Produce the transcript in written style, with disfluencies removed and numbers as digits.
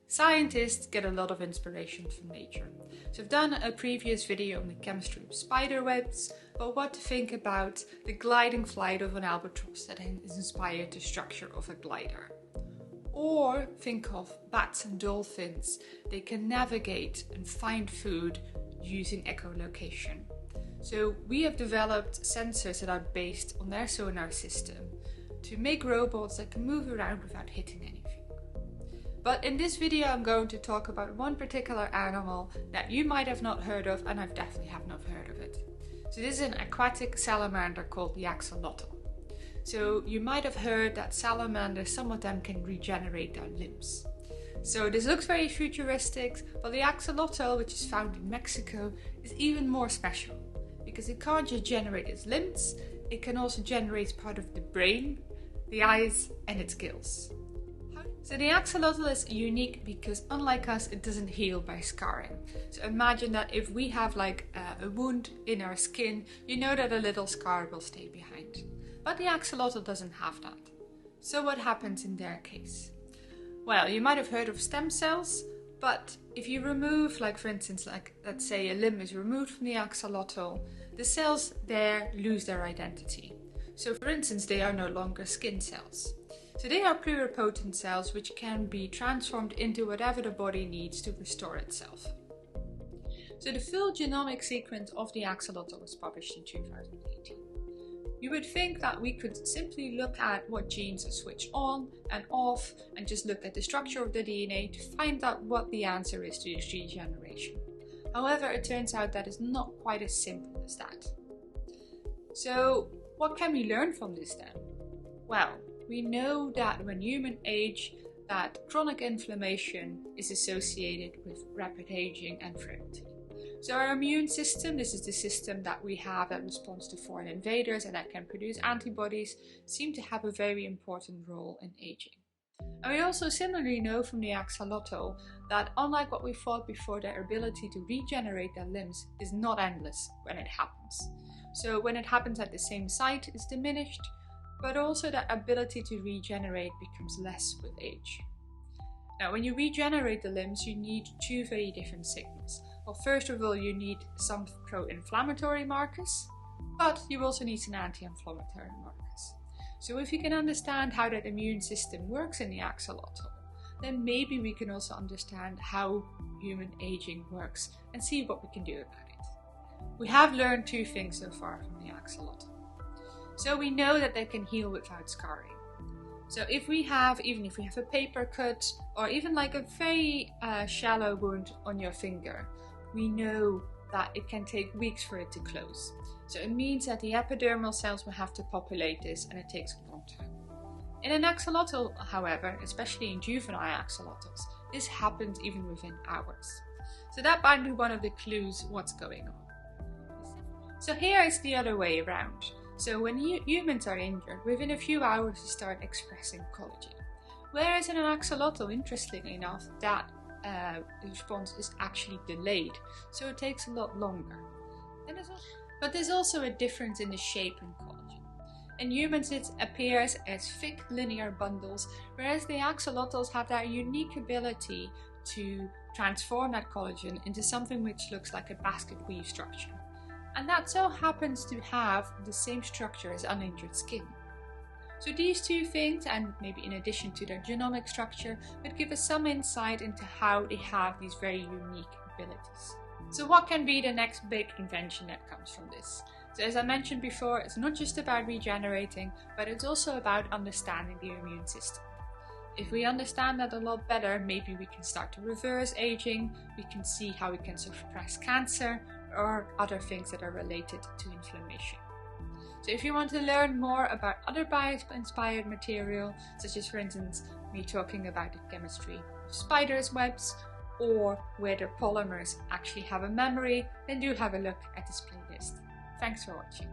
Scientists get a lot of inspiration from nature. So I've done a previous video on the chemistry of spider webs, but what to think about the gliding flight of an albatross that is inspired the structure of a glider. Or think of bats and dolphins. They can navigate and find food using echolocation. So we have developed sensors that are based on their sonar system to make robots that can move around without hitting anything. But in this video I'm going to talk about one particular animal that you might have not heard of, and I definitely have not heard of it. So this is an aquatic salamander called the axolotl. So you might have heard that salamanders, some of them can regenerate their limbs. So this looks very futuristic, but the axolotl, which is found in Mexico, is even more special because it can't just generate its limbs, it can also generate part of the brain, the eyes and its gills. So the axolotl is unique because unlike us, it doesn't heal by scarring. So imagine that if we have like a wound in our skin, you know that a little scar will stay behind. But the axolotl doesn't have that. So what happens in their case? Well, you might have heard of stem cells, but if you remove, like for instance, like let's say a limb is removed from the axolotl, the cells there lose their identity. So for instance, they are no longer skin cells. So they are pluripotent cells which can be transformed into whatever the body needs to restore itself. So the full genomic sequence of the axolotl was published in 2018. You would think that we could simply look at what genes are switched on and off and just look at the structure of the DNA to find out what the answer is to this regeneration. However, it turns out that it's not quite as simple as that. So what can we learn from this then? Well, we know that when humans age, that chronic inflammation is associated with rapid aging and frailty. So our immune system, this is the system that we have that responds to foreign invaders and that can produce antibodies, seem to have a very important role in aging. And we also similarly know from the axolotl that unlike what we thought before, their ability to regenerate their limbs is not endless when it happens. So when it happens at the same site, it's diminished, but also that ability to regenerate becomes less with age. Now, when you regenerate the limbs, you need two very different signals. Well, first of all, you need some pro-inflammatory markers, but you also need some anti-inflammatory markers. So if you can understand how that immune system works in the axolotl, then maybe we can also understand how human aging works and see what we can do about it. We have learned two things so far from the axolotl. So we know that they can heal without scarring. So even if we have a paper cut or even like a very shallow wound on your finger, we know that it can take weeks for it to close. So it means that the epidermal cells will have to populate this and it takes a long time. In an axolotl, however, especially in juvenile axolotls, this happens even within hours. So that might be one of the clues what's going on. So here is the other way around. So when humans are injured, within a few hours you start expressing collagen. Whereas in an axolotl, interestingly enough, that response is actually delayed, so it takes a lot longer. But there's also a difference in the shape in collagen. In humans it appears as thick linear bundles, whereas the axolotls have that unique ability to transform that collagen into something which looks like a basket weave structure. And that so happens to have the same structure as uninjured skin. So these two things, and maybe in addition to their genomic structure, would give us some insight into how they have these very unique abilities. So what can be the next big invention that comes from this? So as I mentioned before, it's not just about regenerating, but it's also about understanding the immune system. If we understand that a lot better, maybe we can start to reverse aging, we can see how we can suppress cancer, or other things that are related to inflammation. So if you want to learn more about other bio-inspired material, such as for instance me talking about the chemistry of spiders' webs, or whether polymers actually have a memory, then do have a look at this playlist. Thanks for watching.